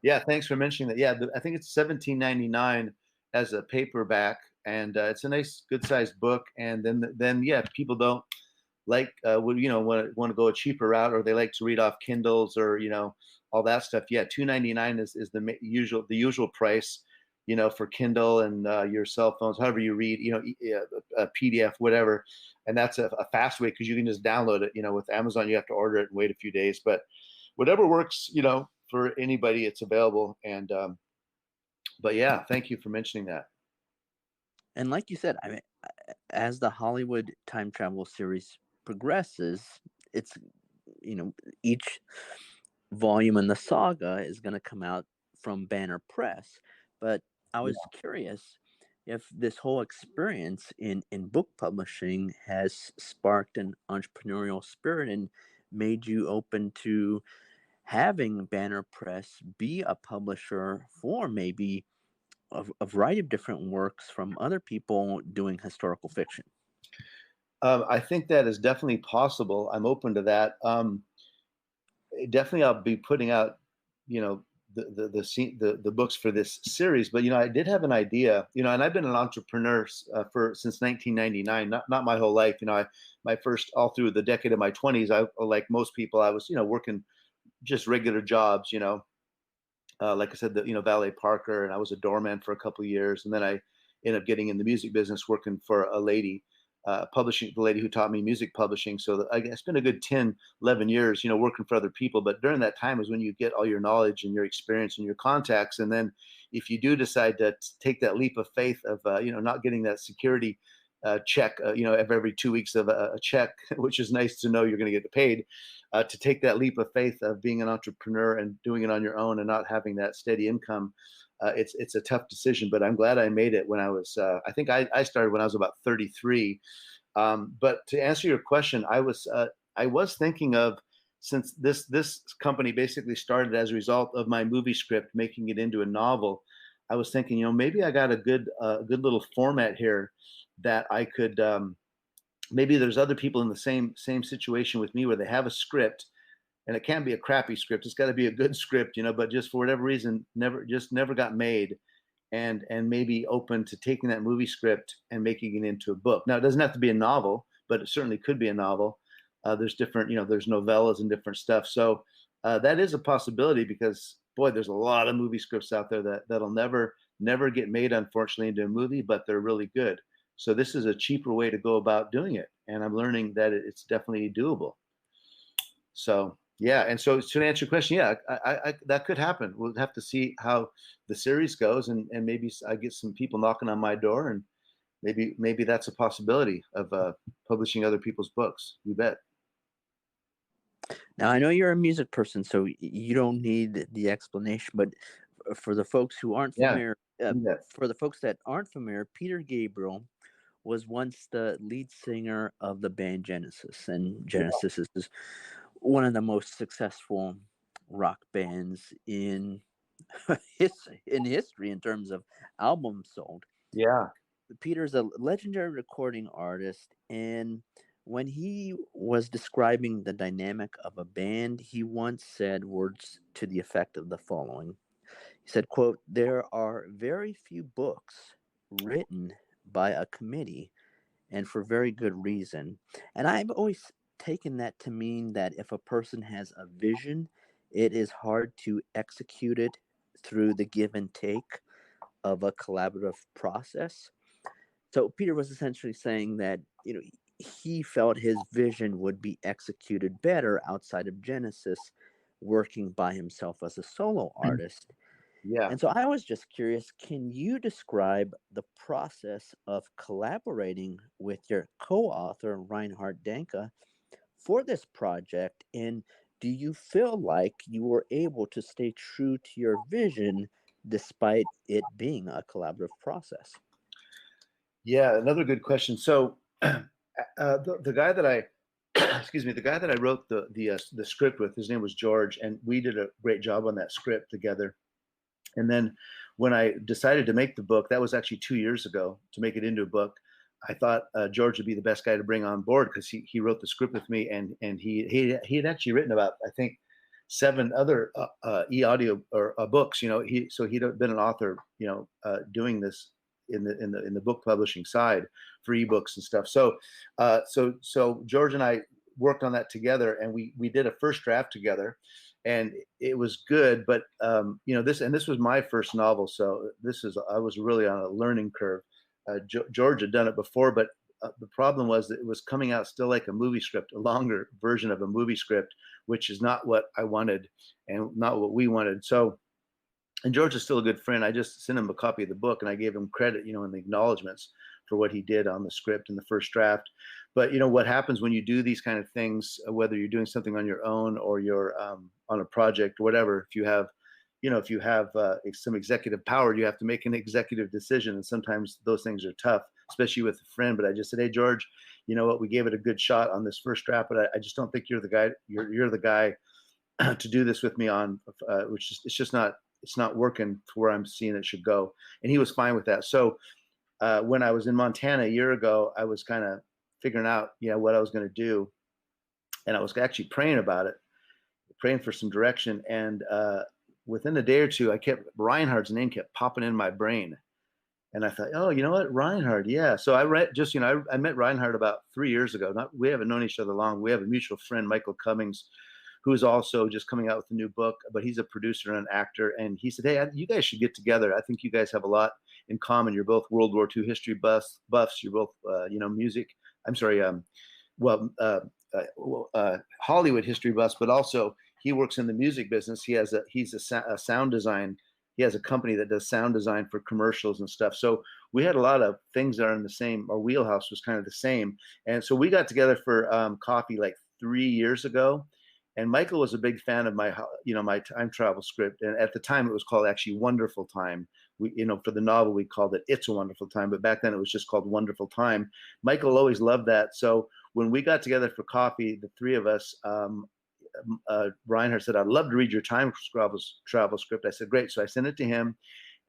Yeah, thanks for mentioning that. Yeah, I think it's 17.99 as a paperback, and it's a nice, good sized book. And then yeah, people don't like would want to go a cheaper route, or they like to read off Kindles or all that stuff. Yeah, 2.99 is the usual price, for Kindle and your cell phones, however you read, a PDF, whatever. And that's a fast way because you can just download it. With Amazon, you have to order it and wait a few days, but whatever works, for anybody, it's available. And but yeah, thank you for mentioning that. And like you said, I mean, as the Hollywood time travel series progresses, it's, each volume in the saga is going to come out from Banner Press. But I was Yeah. curious if this whole experience in book publishing has sparked an entrepreneurial spirit and made you open to having Banner Press be a publisher for maybe a variety of different works from other people doing historical fiction. I think that is definitely possible. I'm open to that. Definitely, I'll be putting out, you know, the books for this series. But I did have an idea, and I've been an entrepreneur for since 1999. Not my whole life. My first all through the decade of my 20s. I like most people, I was working just regular jobs. Like I said, valet parker, and I was a doorman for a couple of years, and then I ended up getting in the music business, working for a lady, publishing, the lady who taught me music publishing. So I spent a good 10, 11 years, working for other people. But during that time is when you get all your knowledge and your experience and your contacts. And then if you do decide to take that leap of faith of, not getting that security check, every 2 weeks of a check, which is nice to know you're going to get paid, to take that leap of faith of being an entrepreneur and doing it on your own and not having that steady income. It's a tough decision, but I'm glad I made it when I was, I think I started when I was about 33. But to answer your question, I was thinking of, since this company basically started as a result of my movie script, making it into a novel. I was thinking, maybe I got a good little format here that I could, maybe there's other people in the same situation with me where they have a script, and it can't be a crappy script. It's got to be a good script, but just for whatever reason, never got made, and maybe open to taking that movie script and making it into a book. Now, it doesn't have to be a novel, but it certainly could be a novel. There's different, there's novellas and different stuff. So that is a possibility, because boy, there's a lot of movie scripts out there that'll never get made, unfortunately, into a movie, but they're really good. So this is a cheaper way to go about doing it, and I'm learning that it's definitely doable. So yeah, and so to answer your question, yeah, I that could happen. We'll have to see how the series goes, and maybe I get some people knocking on my door, and maybe that's a possibility of publishing other people's books. You bet. Now, I know you're a music person, so you don't need the explanation, but for the folks who aren't Yeah, familiar, you bet. for the folks that aren't familiar, Peter Gabriel was once the lead singer of the band Genesis, and Genesis is one of the most successful rock bands in in history in terms of albums sold. Yeah. Peter's a legendary recording artist, and when he was describing the dynamic of a band, he once said words to the effect of the following. He said, quote, "There are very few books written by a committee, and for very good reason." And I've always taken that to mean that if a person has a vision it is hard to execute it through the give and take of a collaborative process. So Peter was essentially saying that, he felt his vision would be executed better outside of Genesis, working by himself as a solo artist. Yeah. And so I was just curious, can you describe the process of collaborating with your co-author Reinhard Danke for this project? And do you feel like you were able to stay true to your vision despite it being a collaborative process? Yeah, another good question. So, the guy that I, excuse me, the guy that I wrote the script with, his name was George, and we did a great job on that script together. And then when I decided to make the book, that was actually 2 years ago, to make it into a book. I thought George would be the best guy to bring on board because he wrote the script with me, and he had actually written about, I think, 7 other e-audio or books. He'd been an author, doing this in the book publishing side for ebooks and stuff. So George and I worked on that together, and we did a first draft together, and it was good. But this was my first novel, so I was really on a learning curve. George had done it before, but the problem was that it was coming out still like a movie script, a longer version of a movie script, which is not what I wanted and not what we wanted. So, and George is still a good friend. I just sent him a copy of the book, and I gave him credit, in the acknowledgments for what he did on the script in the first draft. But what happens when you do these kind of things, whether you're doing something on your own or you're on a project or whatever, if you have some executive power, you have to make an executive decision, and sometimes those things are tough, especially with a friend. But I just said, hey, George, you know what? We gave it a good shot on this first draft, but I just don't think you're the guy. You're the guy to do this with me on, it's not working for where I'm seeing it should go. And he was fine with that. So when I was in Montana a year ago, I was kind of figuring out, what I was going to do, and I was actually praying about it, praying for some direction. And within a day or two, Reinhard's name kept popping in my brain. And I thought, oh, you know what, Reinhard, yeah. So I met Reinhard about 3 years ago. We haven't known each other long. We have a mutual friend, Michael Cummings, who is also just coming out with a new book, but he's a producer and an actor. And he said, hey, you guys should get together. I think you guys have a lot in common. You're both World War II history buffs. You're both, music. I'm sorry, Hollywood history buffs, but also he works in the music business. He's a sound design. He has a company that does sound design for commercials and stuff. So we had a lot of things that are in the same. Our wheelhouse was kind of the same, and so we got together for coffee like 3 years ago. And Michael was a big fan of my time travel script, and at the time it was called actually Wonderful Time. For the novel we called it It's a Wonderful Time, but back then it was just called Wonderful Time. Michael always loved that. So when we got together for coffee, the three of us, Reinhard said, I'd love to read your time travel script. I said, great. So I sent it to him,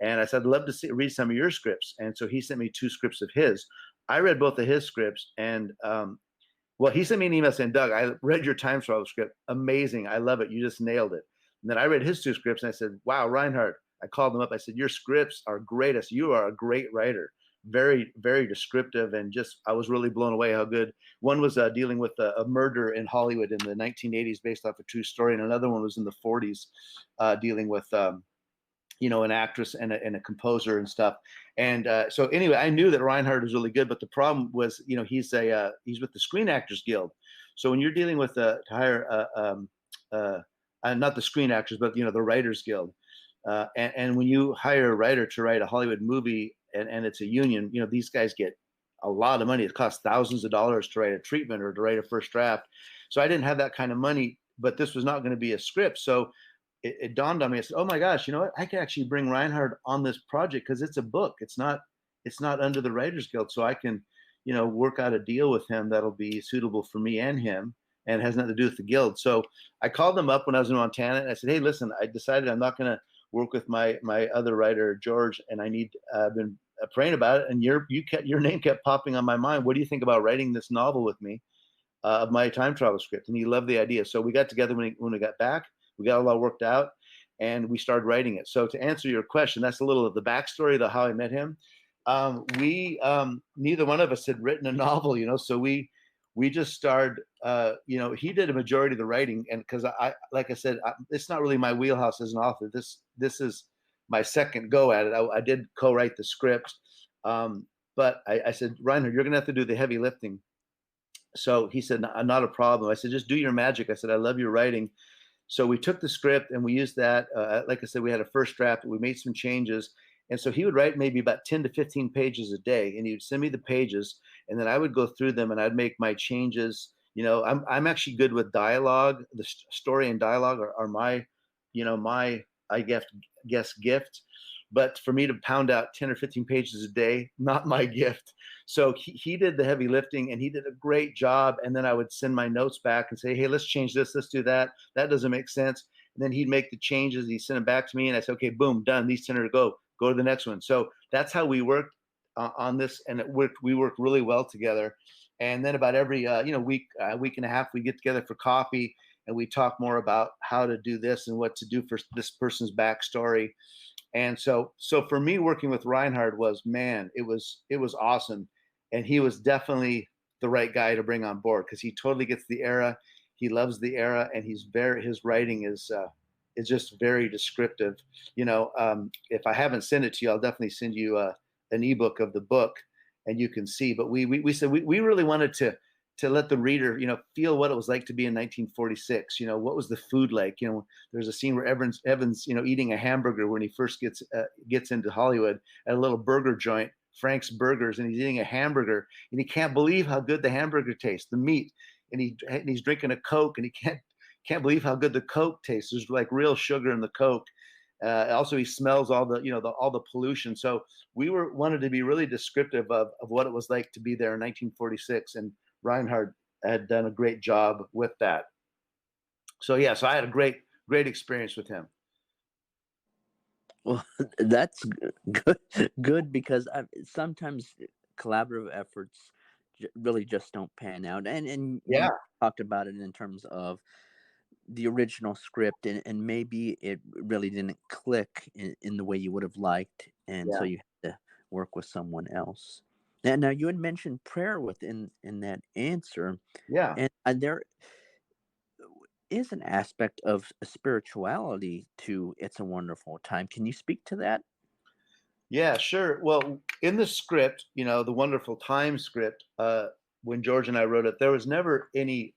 and I said, I'd love to read some of your scripts. And so he sent me 2 scripts of his. I read both of his scripts, and he sent me an email saying, Doug, I read your time travel script. Amazing. I love it. You just nailed it. And then I read his 2 scripts, and I said, wow, Reinhard. I called him up. I said, your scripts are greatest. You are a great writer. Very, very descriptive. And I was really blown away how good. One was dealing with a murder in Hollywood in the 1980s based off a true story. And another one was in the 40s dealing with, an actress and a composer and stuff. And so anyway, I knew that Reinhard was really good, but the problem was, he's with the Screen Actors Guild. So when you're dealing with to hire not the Screen Actors, but the Writers Guild, and when you hire a writer to write a Hollywood movie and it's a union, these guys get a lot of money. It costs thousands of dollars to write a treatment or to write a first draft. So I didn't have that kind of money, but this was not going to be a script. So it dawned on me. I said, oh my gosh, you know what? I can actually bring Reinhard on this project because it's a book. It's not under the Writers Guild. So I can, work out a deal with him that'll be suitable for me and him, and it has nothing to do with the guild. So I called them up when I was in Montana, and I said, hey, listen, I decided I'm not going to work with my other writer, George, and I've been praying about it, and your name kept popping on my mind. What do you think about writing this novel with me of my time travel script? And he loved the idea. So we got together when we got back. We got it all worked out, and we started writing it. So to answer your question, that's a little of the backstory of how I met him. We neither one of us had written a novel, so we we just started, he did a majority of the writing. And because like I said, it's not really my wheelhouse as an author. This is my second go at it. I did co-write the script. But I said, Reinhard, you're going to have to do the heavy lifting. So he said, not a problem. I said, just do your magic. I said, I love your writing. So we took the script and we used that. Like I said, we had a first draft. We made some changes. And so he would write maybe about 10 to 15 pages a day, and he would send me the pages, and then I would go through them and I'd make my changes. I'm actually good with dialogue. The story and dialogue are my, I guess gift. But for me to pound out 10 or 15 pages a day, not my gift. So he did the heavy lifting, and he did a great job. And then I would send my notes back and say, hey, let's change this. Let's do that. That doesn't make sense. And then he'd make the changes. He'd send them back to me. And I said, okay, boom, done. These 10 are to go to the next one. So that's how we worked on this. And we worked really well together. And then about every, week and a half, we get together for coffee, and we talk more about how to do this and what to do for this person's backstory. And so for me, working with Reinhard was, man, it was awesome. And he was definitely the right guy to bring on board, because he totally gets the era. He loves the era, and his writing is just very descriptive. If I haven't sent it to you, I'll definitely send you an ebook of the book, and you can see. But we said we really wanted to let the reader, feel what it was like to be in 1946. What was the food like? There's a scene where Evans, eating a hamburger when he first gets into Hollywood at a little burger joint, Frank's Burgers, and he's eating a hamburger, and he can't believe how good the hamburger tastes, the meat, and he's drinking a Coke, and he can't believe how good the Coke tastes. There's like real sugar in the Coke. Also, he smells all the pollution. So we wanted to be really descriptive of what it was like to be there in 1946, and Reinhard had done a great job with that. So I had a great experience with him. Well, that's good because sometimes collaborative efforts really just don't pan out. And you talked about it in terms of the original script, and maybe it really didn't click in the way you would have liked, and so you had to work with someone else. Now you had mentioned prayer within that answer, and there is an aspect of spirituality to It's a Wonderful Time. Can you speak to that? Yeah, sure. Well, in the script, the Wonderful Time script, when George and I wrote it, there was never any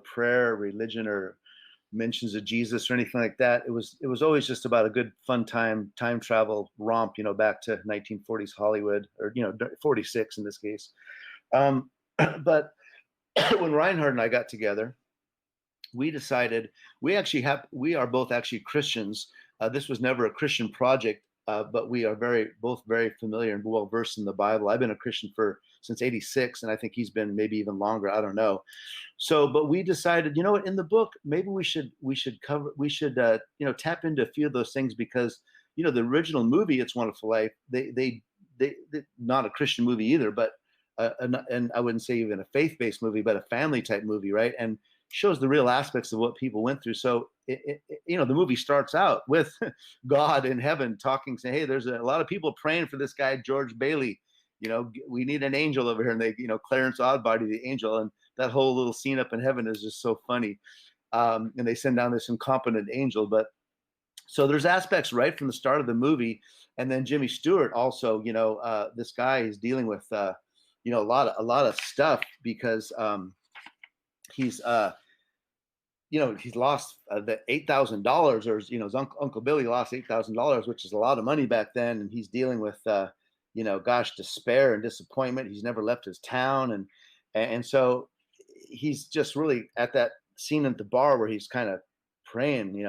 prayer, religion, or mentions of Jesus or anything like that. It was always just about a good fun time travel romp, back to 1940s Hollywood, or 46 in this case. But when Reinhard and I got together, we decided we are both actually Christians. This was never a Christian project, but we are both very familiar and well versed in the Bible. I've been a Christian since '86, and I think he's been maybe even longer. I don't know. So, but we decided, what, in the book, maybe we should tap into a few of those things, because the original movie, It's a Wonderful Life, they not a Christian movie either, but and I wouldn't say even a faith-based movie, but a family type movie, right? And shows the real aspects of what people went through. So the movie starts out with God in heaven talking, saying, hey, there's a lot of people praying for this guy George Bailey. We need an angel over here. And they, Clarence Oddbody, the angel, and that whole little scene up in heaven is just so funny. And they send down this incompetent angel. But so there's aspects right from the start of the movie. And then Jimmy Stewart also, this guy is dealing with a lot of stuff, because he's lost the $8,000, or his Uncle Billy lost $8,000, which is a lot of money back then, and he's dealing with despair and disappointment. He's never left his town, and so he's just really at that scene at the bar where he's kind of praying,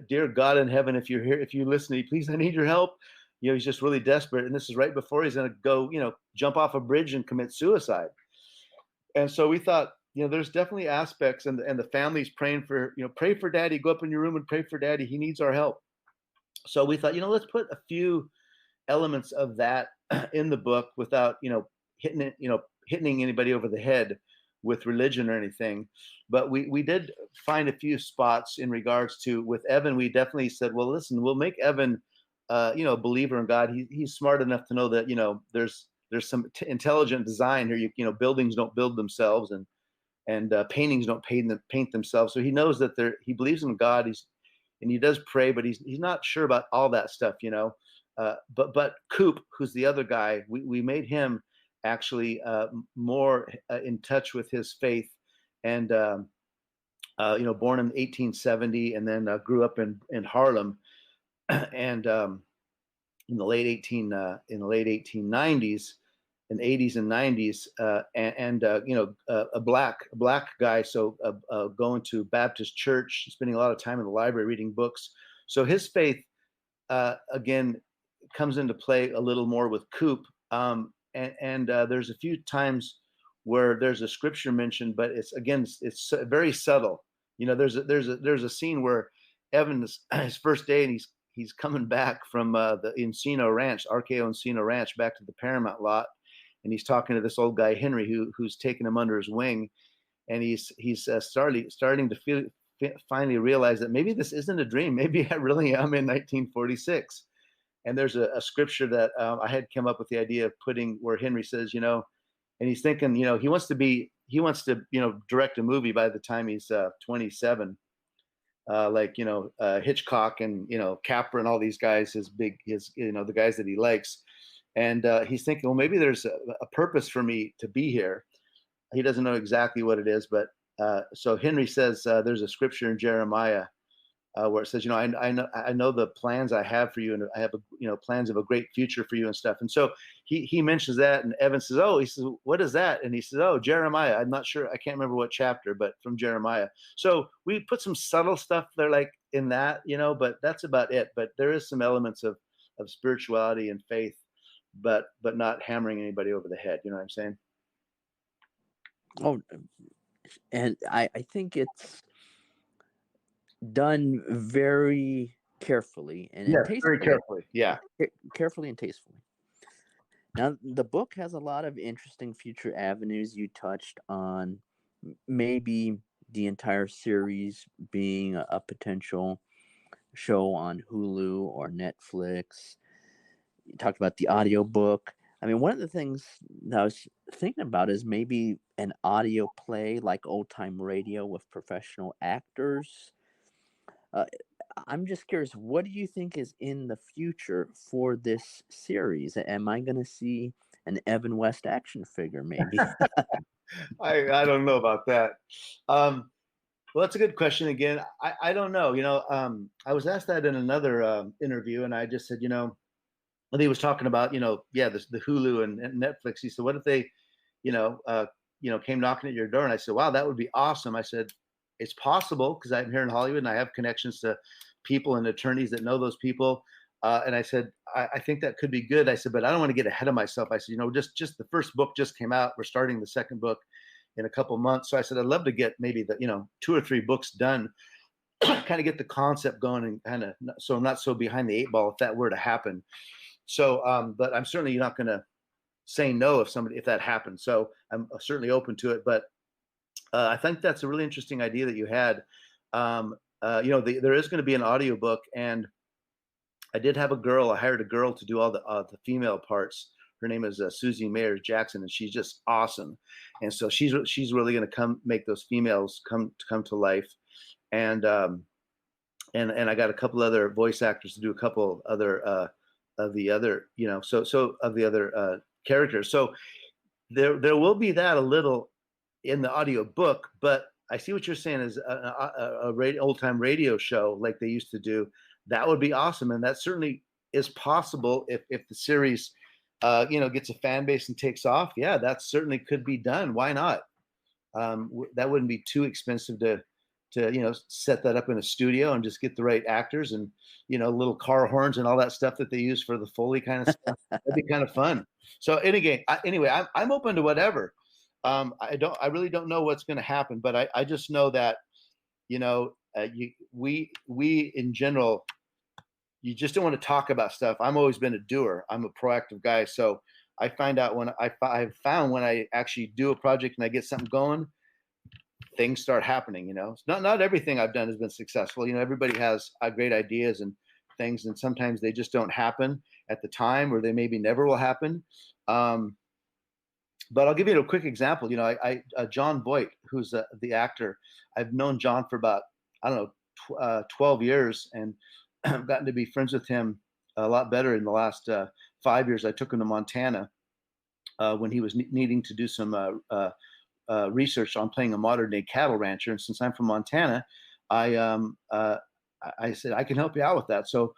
dear God in heaven, if you're here, if you listen to me, please, I need your help. He's just really desperate, and this is right before he's going to go, jump off a bridge and commit suicide. And so we thought, there's definitely aspects, and the family's praying for, pray for Daddy, go up in your room and pray for Daddy. He needs our help. So we thought, let's put a few elements of that in the book without, hitting anybody over the head with religion or anything. But we did find a few spots in regards to, with Evan, we definitely said, well, listen, we'll make Evan, a believer in God. He's smart enough to know that, there's there's some intelligent design here. Buildings don't build themselves, and paintings don't paint themselves. So he knows that he believes in God. And he does pray, but he's not sure about all that stuff, But Coop, who's the other guy, we made him actually more in touch with his faith, and born in 1870, and then grew up in Harlem, and in the late 1890s and 80s and 90s, a black guy, so going to Baptist church, spending a lot of time in the library reading books. So his faith again comes into play a little more with Coop, and there's a few times where there's a scripture mentioned, but it's very subtle. There's a scene where Evan is his first day, and he's coming back from the Encino Ranch, RKO Encino Ranch, back to the Paramount lot, and he's talking to this old guy Henry, who's taken him under his wing, and he's starting to finally realize that maybe this isn't a dream. Maybe I really am in 1946. And there's a scripture that I had come up with the idea of putting where Henry says, and he's thinking, he wants to direct a movie by the time he's 27. Like Hitchcock and Capra and all these guys, the guys that he likes, and he's thinking, well, maybe there's a purpose for me to be here. He doesn't know exactly what it is, but so Henry says there's a scripture in Jeremiah where it says, I know the plans I have for you, and I have plans of a great future for you and stuff. And so he mentions that, and Evan says, oh, he says, what is that? And he says, oh, Jeremiah. I'm not sure, I can't remember what chapter, but from Jeremiah. So we put some subtle stuff there, like in that, but that's about it. But there is some elements of spirituality and faith, but not hammering anybody over the head. You know what I'm saying? Oh, and I think it's done very carefully and tastefully. Very carefully. Yeah. Carefully and tastefully. Now, the book has a lot of interesting future avenues. You touched on maybe the entire series being a potential show on Hulu or Netflix. You talked about the audiobook. I mean, one of the things that I was thinking about is maybe an audio play like old time radio with professional actors. I'm just curious, what do you think is in the future for this series? Am I going to see an Evan West action figure, maybe? I don't know about that. Well, that's a good question. Again, I don't know. I was asked that in another interview, and I just said, when he was talking about, the Hulu and Netflix, he said, what if they, came knocking at your door? And I said, wow, that would be awesome. I said, it's possible, because I'm here in Hollywood and I have connections to people and attorneys that know those people. And I said, I think that could be good. I said, but I don't want to get ahead of myself. I said, just the first book just came out. We're starting the second book in a couple of months. So I said, I'd love to get maybe 2 or 3 books done, kind of get the concept going, and kind of, so I'm not so behind the 8 ball if that were to happen. So, but I'm certainly not going to say no if that happens. So I'm certainly open to it. But I think that's a really interesting idea that you had. There is going to be an audiobook, and I did have I hired a girl to do all the female parts. Her name is Susie Mayers Jackson, and she's just awesome. And so she's really going to come make those females come to life. And I got a couple other voice actors to do a couple other of the other, of the other characters. So there will be that a little in the audio book, but I see what you're saying is a old time radio show like they used to do. That would be awesome, and that certainly is possible if the series, gets a fan base and takes off. Yeah, that certainly could be done. Why not? That wouldn't be too expensive to set that up in a studio and just get the right actors and little car horns and all that stuff that they use for the Foley kind of stuff. That'd be kind of fun. So, and again, I'm open to whatever. I really don't know what's going to happen, but I just know that, we in general, you just don't want to talk about stuff. I've always been a doer. I'm a proactive guy. So I find out when I've found when I actually do a project and I get something going, things start happening. Not everything I've done has been successful. Everybody has great ideas and things, and sometimes they just don't happen at the time, or they maybe never will happen. But I'll give you a quick example. John Voight, who's the actor, I've known John for about, I don't know, 12 years, and I've gotten to be friends with him a lot better in the last 5 years. I took him to Montana when he was needing to do some research on playing a modern day cattle rancher. And since I'm from Montana, I I said I can help you out with that. So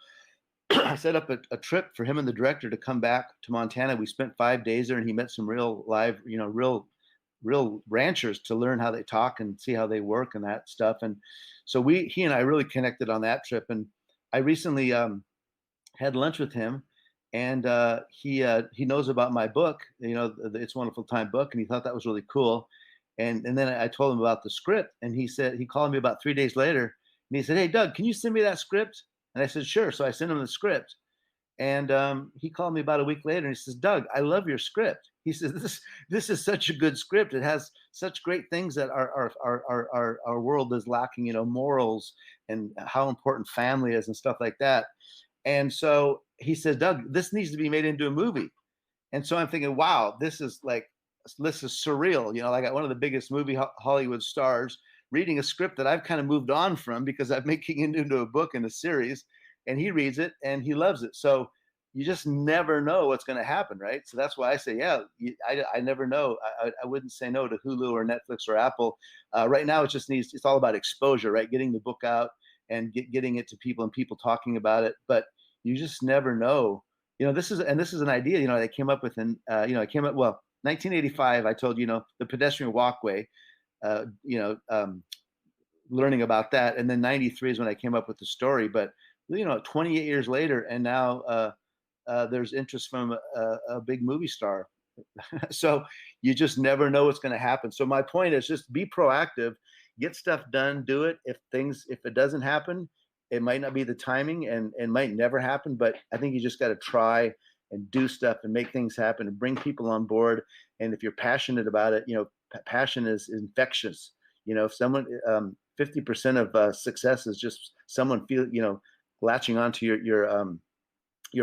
I set up a trip for him and the director to come back to Montana. We spent 5 days there, and he met some real live, real ranchers to learn how they talk and see how they work and that stuff. And so he and I really connected on that trip. And I recently had lunch with him, and he knows about my book, the It's a Wonderful Time book, and he thought that was really cool. And then I told him about the script, and he called me about 3 days later, and he said, "Hey, Doug, can you send me that script?" And I said, "Sure." So I sent him the script, and he called me about a week later, and he says, "Doug, I love your script." He says, "This is such a good script. It has such great things that our world is lacking. Morals and how important family is and stuff like that." And so he says, "Doug, this needs to be made into a movie." And so I'm thinking, wow, this is surreal. I got one of the biggest movie Hollywood stars reading a script that I've kind of moved on from because I'm making it into a book and a series, and he reads it and he loves it. So you just never know what's going to happen, right? So that's why I say, yeah, I never know. I wouldn't say no to Hulu or Netflix or Apple. Right now, it's all about exposure, right? Getting the book out and getting it to people and people talking about it. But you just never know. This is an idea, they came up with, I came up, well, 1985, I told the pedestrian walkway, uh, you know, um, learning about that. And then 93 is when I came up with the story. But, 28 years later, and now there's interest from a big movie star. So you just never know what's going to happen. So my point is just be proactive, get stuff done, do it. If it doesn't happen, it might not be the timing and might never happen. But I think you just got to try and do stuff and make things happen and bring people on board. And if you're passionate about it, passion is infectious. If someone 50% of success is just someone latching onto your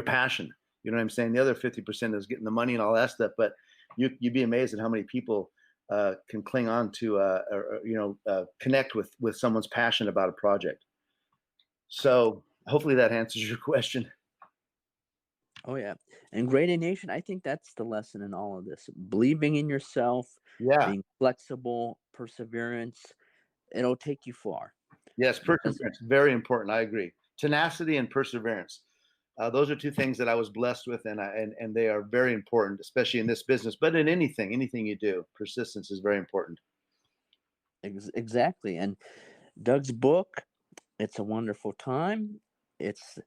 passion. You know what I'm saying? The other 50% is getting the money and all that stuff. But you'd be amazed at how many people can cling on to connect with someone's passion about a project. So hopefully that answers your question. Oh yeah. And Great A Nation, I think that's the lesson in all of this. Believing in yourself, Yeah. being flexible, perseverance, it'll take you far. Yes, Because perseverance, very important. I agree. Tenacity and perseverance. Those are two things that I was blessed with, and they are very important, especially in this business. But in anything you do, persistence is very important. exactly. And Doug's book, It's a Wonderful Time. It's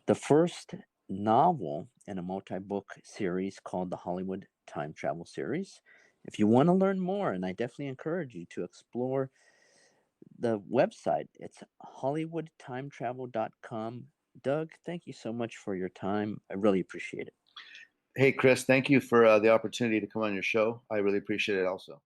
the first novel in a multi-book series called the Hollywood Time Travel Series. If you want to learn more, and I definitely encourage you to explore the website, it's hollywoodtimetravel.com. Doug, thank you so much for your time. I really appreciate it. Hey, Chris, thank you for the opportunity to come on your show. I really appreciate it also.